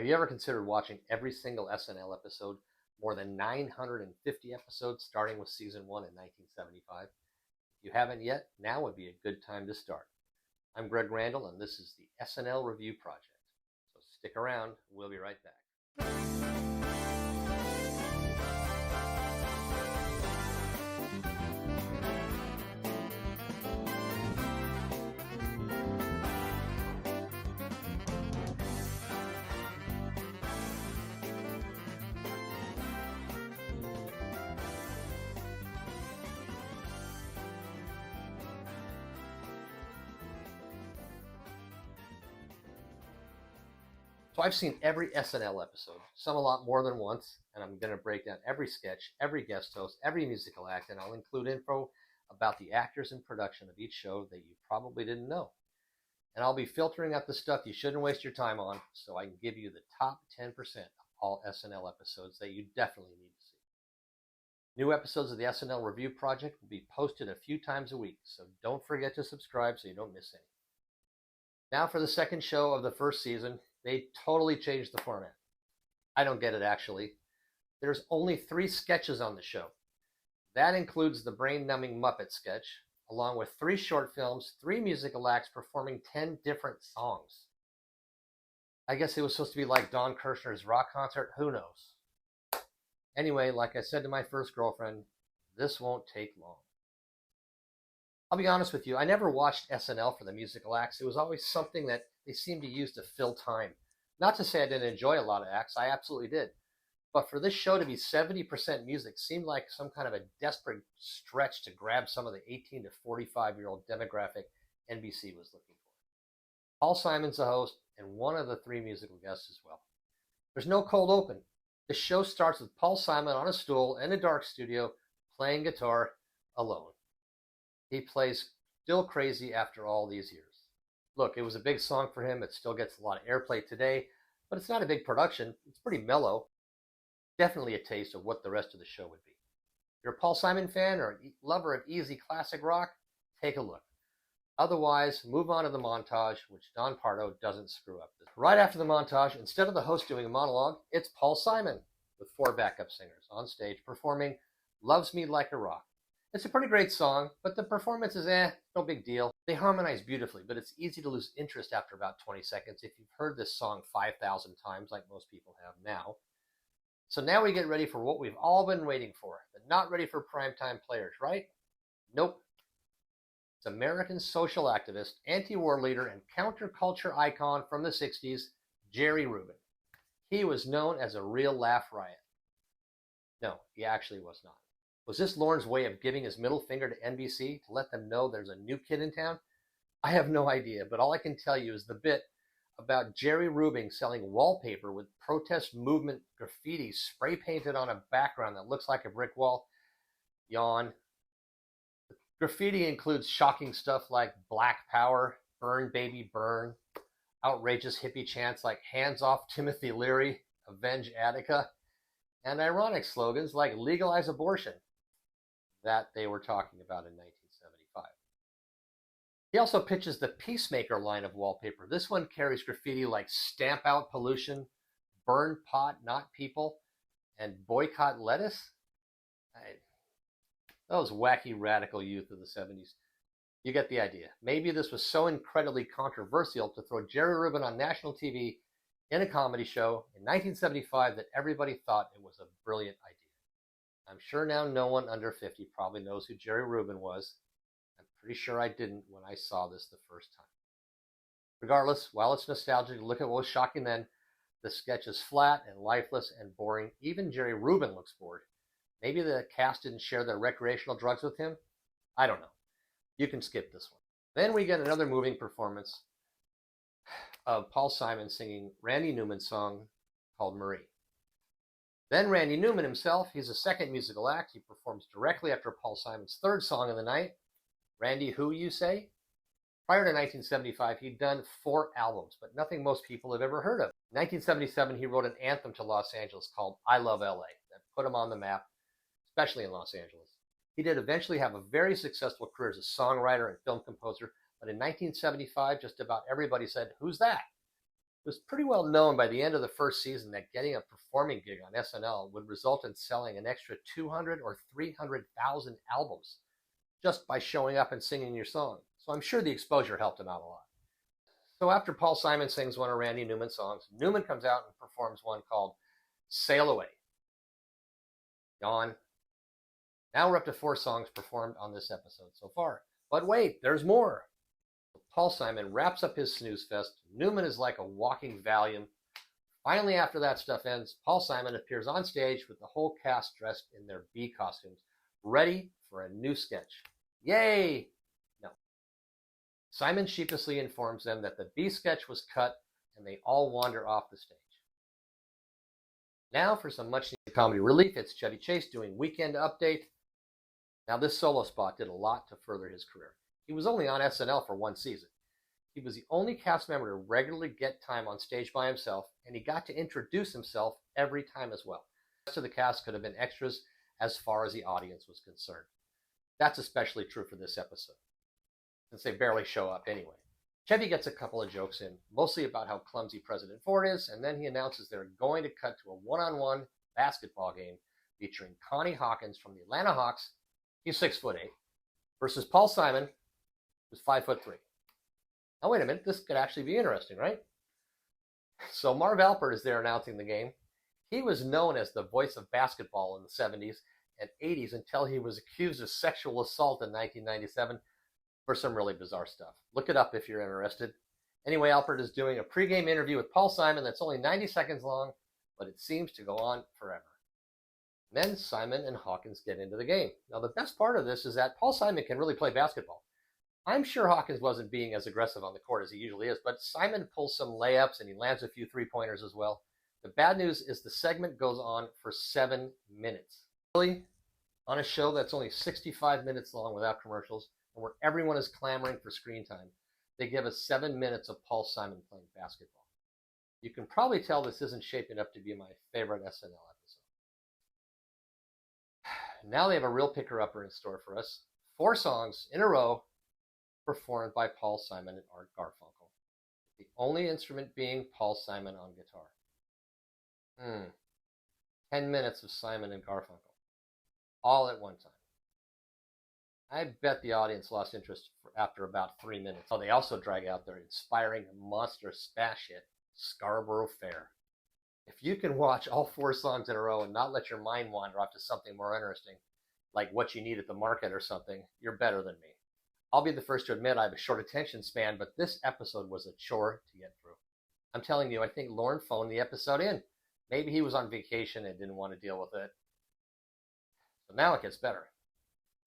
Have you ever considered watching every single SNL episode, more than 950 episodes, starting with season 1 in 1975? If you haven't yet, now would be a good time to start. I'm Greg Randall, and this is the SNL Review Project. So stick around, we'll be right back. So I've seen every SNL episode, some a lot more than once, and I'm going to break down every sketch, every guest host, every musical act, and I'll include info about the actors and production of each show that you probably didn't know. And I'll be filtering out the stuff you shouldn't waste your time on, so I can give you the top 10% of all SNL episodes that you definitely need to see. New episodes of the SNL Review Project will be posted a few times a week, so don't forget to subscribe so you don't miss any. Now for the second show of the first season. They totally changed the format. I don't get it, actually. There's only 3 sketches on the show. That includes the brain-numbing Muppet sketch, along with 3 short films, 3 musical acts performing 10 different songs. I guess it was supposed to be like Don Kirshner's rock concert. Who knows? Anyway, like I said to my first girlfriend, this won't take long. I'll be honest with you, I never watched SNL for the musical acts. It was always something that they seemed to use to fill time. Not to say I didn't enjoy a lot of acts, I absolutely did. But for this show to be 70% music seemed like some kind of a desperate stretch to grab some of the 18 to 45-year-old demographic NBC was looking for. Paul Simon's the host and one of the 3 musical guests as well. There's no cold open. The show starts with Paul Simon on a stool in a dark studio playing guitar alone. He plays Still Crazy after all these years. Look, it was a big song for him. It still gets a lot of airplay today, but it's not a big production. It's pretty mellow. Definitely a taste of what the rest of the show would be. If you're a Paul Simon fan or a lover of easy classic rock, take a look. Otherwise, move on to the montage, which Don Pardo doesn't screw up. Right after the montage, instead of the host doing a monologue, it's Paul Simon with 4 backup singers on stage performing Loves Me Like a Rock. It's a pretty great song, but the performance is no big deal. They harmonize beautifully, but it's easy to lose interest after about 20 seconds if you've heard this song 5,000 times like most people have now. So now we get ready for what we've all been waiting for, but not ready for primetime players, right? Nope. It's American social activist, anti-war leader, and counterculture icon from the 60s, Jerry Rubin. He was known as a real laugh riot. No, he actually was not. Was this Lorne's way of giving his middle finger to NBC to let them know there's a new kid in town? I have no idea, but all I can tell you is the bit about Jerry Rubin selling wallpaper with protest movement graffiti spray painted on a background that looks like a brick wall. Yawn. The graffiti includes shocking stuff like Black Power, Burn Baby Burn, outrageous hippie chants like Hands Off Timothy Leary, Avenge Attica, and ironic slogans like Legalize Abortion that they were talking about in 1975. He also pitches the Peacemaker line of wallpaper. This one carries graffiti like Stamp Out Pollution, Burn Pot Not People, and Boycott Lettuce. Those wacky radical youth of the 70s. You get the idea. Maybe this was so incredibly controversial to throw Jerry Rubin on national TV in a comedy show in 1975 that everybody thought it was a brilliant idea. I'm sure now no one under 50 probably knows who Jerry Rubin was. I'm pretty sure I didn't when I saw this the first time. Regardless, while it's nostalgic to look at what was shocking then, the sketch is flat and lifeless and boring. Even Jerry Rubin looks bored. Maybe the cast didn't share their recreational drugs with him? I don't know. You can skip this one. Then we get another moving performance of Paul Simon singing Randy Newman's song called Marie. Then Randy Newman himself, he's a second musical act. He performs directly after Paul Simon's 3rd song of the night, Randy Who, you say? Prior to 1975, he'd done 4 albums, but nothing most people have ever heard of. In 1977, he wrote an anthem to Los Angeles called I Love LA that put him on the map, especially in Los Angeles. He did eventually have a very successful career as a songwriter and film composer, but in 1975, just about everybody said, "Who's that?" It was pretty well known by the end of the first season that getting a performing gig on SNL would result in selling an extra 200 or 300,000 albums just by showing up and singing your song. So I'm sure the exposure helped him out a lot. So after Paul Simon sings one of Randy Newman's songs, Newman comes out and performs one called Sail Away. Yawn. Now we're up to 4 songs performed on this episode so far. But wait, there's more. Paul Simon wraps up his snooze fest. Newman is like a walking Valium. Finally, after that stuff ends, Paul Simon appears on stage with the whole cast dressed in their bee costumes, ready for a new sketch. Yay! No. Simon sheepishly informs them that the bee sketch was cut, and they all wander off the stage. Now for some much-needed comedy relief, it's Chevy Chase doing Weekend Update. Now this solo spot did a lot to further his career. He was only on SNL for 1 season. He was the only cast member to regularly get time on stage by himself, and he got to introduce himself every time as well. The rest of the cast could have been extras as far as the audience was concerned. That's especially true for this episode, since they barely show up anyway. Chevy gets a couple of jokes in, mostly about how clumsy President Ford is, and then he announces they're going to cut to a one-on-one basketball game featuring Connie Hawkins from the Atlanta Hawks, he's 6'8", versus Paul Simon, who's 5'3". Now wait a minute, this could actually be interesting, right? So Marv Alpert is there announcing the game. He was known as the voice of basketball in the 70s and 80s until he was accused of sexual assault in 1997 for some really bizarre stuff. Look it up if you're interested. Anyway, Alpert is doing a pregame interview with Paul Simon that's only 90 seconds long, but it seems to go on forever. And then Simon and Hawkins get into the game. Now the best part of this is that Paul Simon can really play basketball. I'm sure Hawkins wasn't being as aggressive on the court as he usually is, but Simon pulls some layups and he lands a few three-pointers as well. The bad news is the segment goes on for 7 minutes. Really? On a show that's only 65 minutes long without commercials, and where everyone is clamoring for screen time, they give us 7 minutes of Paul Simon playing basketball. You can probably tell this isn't shaping up to be my favorite SNL episode. Now they have a real picker-upper in store for us. 4 songs in a row performed by Paul Simon and Art Garfunkel. The only instrument being Paul Simon on guitar. 10 minutes of Simon and Garfunkel, all at one time. I bet the audience lost interest after about 3 minutes. Oh, they also drag out their inspiring monster smash hit, Scarborough Fair. If you can watch all 4 songs in a row and not let your mind wander off to something more interesting, like What You Need at the Market or something, you're better than me. I'll be the first to admit I have a short attention span, but this episode was a chore to get through. I'm telling you, I think Lorne phoned the episode in. Maybe he was on vacation and didn't want to deal with it. So now it gets better.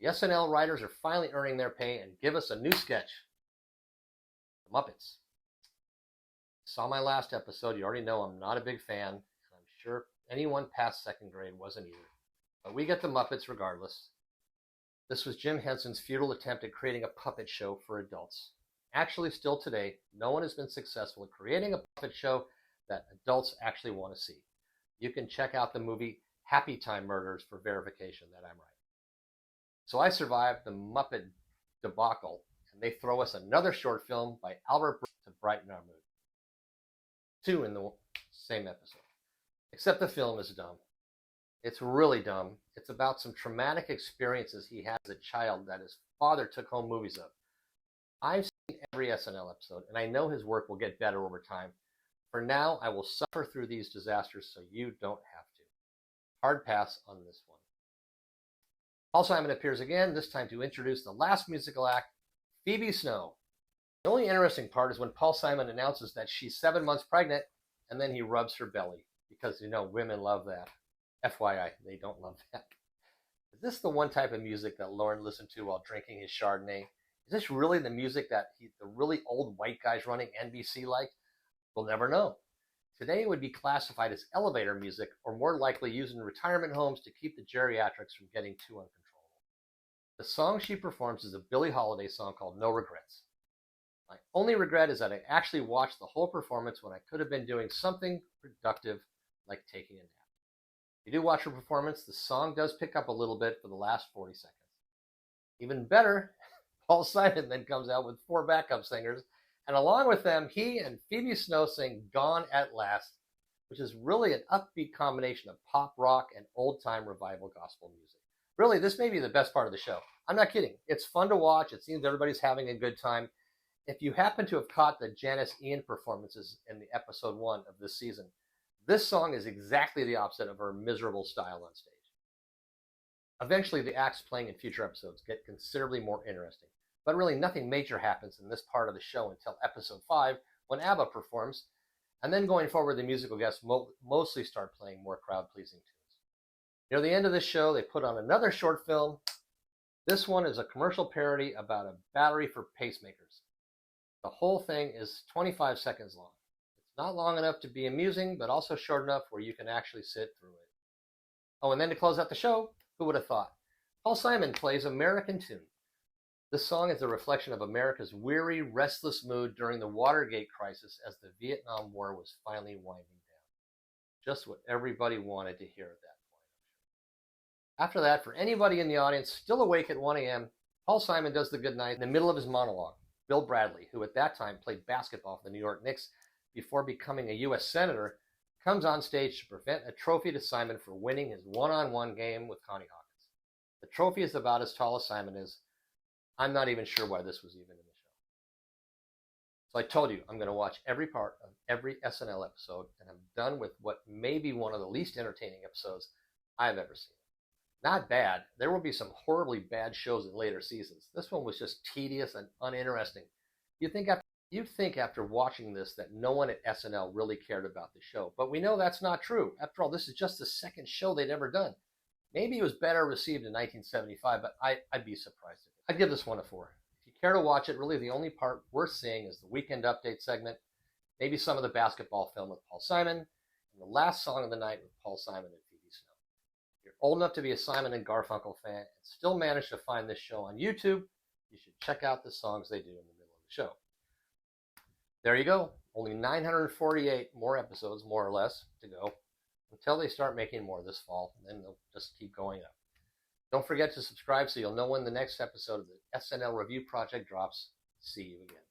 The SNL writers are finally earning their pay and give us a new sketch. The Muppets. Saw my last episode. You already know I'm not a big fan, and I'm sure anyone past 2nd grade wasn't either. But we get the Muppets regardless. This was Jim Henson's futile attempt at creating a puppet show for adults. Actually, still today, no one has been successful at creating a puppet show that adults actually want to see. You can check out the movie Happy Time Murders for verification that I'm right. So I survived the Muppet debacle, and they throw us another short film by Albert Brooks to brighten our mood. 2 in the same episode. Except the film is dumb. It's really dumb. It's about some traumatic experiences he had as a child that his father took home movies of. I've seen every SNL episode, and I know his work will get better over time. For now, I will suffer through these disasters so you don't have to. Hard pass on this one. Paul Simon appears again, this time to introduce the last musical act, Phoebe Snow. The only interesting part is when Paul Simon announces that she's 7 months pregnant, and then he rubs her belly, because, you know, women love that. FYI, they don't love that. Is this the one type of music that Lorne listened to while drinking his Chardonnay? Is this really the music that the really old white guys running NBC liked? We'll never know. Today it would be classified as elevator music, or more likely used in retirement homes to keep the geriatrics from getting too uncontrollable. The song she performs is a Billie Holiday song called No Regrets. My only regret is that I actually watched the whole performance when I could have been doing something productive like taking a nap. If you do watch her performance, the song does pick up a little bit for the last 40 seconds. Even better, Paul Simon then comes out with 4 backup singers And along with them, he and Phoebe Snow sing Gone at Last, which is really an upbeat combination of pop rock and old-time revival gospel music. Really, this may be the best part of the show. I'm not kidding. It's fun to watch. It seems everybody's having a good time. If you happen to have caught the Janice Ian performances in the episode 1 of this season, this song is exactly the opposite of her miserable style on stage. Eventually, the acts playing in future episodes get considerably more interesting, but really nothing major happens in this part of the show until episode 5, when ABBA performs, and then going forward, the musical guests mostly start playing more crowd-pleasing tunes. Near the end of this show, they put on another short film. This one is a commercial parody about a battery for pacemakers. The whole thing is 25 seconds long. It's not long enough to be amusing, but also short enough where you can actually sit through it. Oh, and then to close out the show, who would have thought? Paul Simon plays American Tune. This song is a reflection of America's weary, restless mood during the Watergate crisis as the Vietnam War was finally winding down. Just what everybody wanted to hear at that point. After that, for anybody in the audience still awake at 1 a.m., Paul Simon does the goodnight in the middle of his monologue. Bill Bradley, who at that time played basketball for the New York Knicks before becoming a U.S. Senator, comes on stage to present a trophy to Simon for winning his one-on-one game with Connie Hawkins. The trophy is about as tall as Simon is. I'm not even sure why this was even in the show. So I told you I'm going to watch every part of every SNL episode, and I'm done with what may be one of the least entertaining episodes I've ever seen. Not bad. There will be some horribly bad shows in later seasons. This one was just tedious and uninteresting. You'd think after watching this that no one at SNL really cared about the show, but we know that's not true. After all, this is just the second show they'd ever done. Maybe it was better received in 1975, but I'd be surprised. I'd give this one a 4. If you care to watch it, really the only part worth seeing is the Weekend Update segment, maybe some of the basketball film with Paul Simon, and the last song of the night with Paul Simon and Phoebe Snow. If you're old enough to be a Simon and Garfunkel fan and still manage to find this show on YouTube, you should check out the songs they do in the middle of the show. There you go. Only 948 more episodes, more or less, to go until they start making more this fall, and then they'll just keep going up. Don't forget to subscribe so you'll know when the next episode of the SNL Review Project drops. See you again.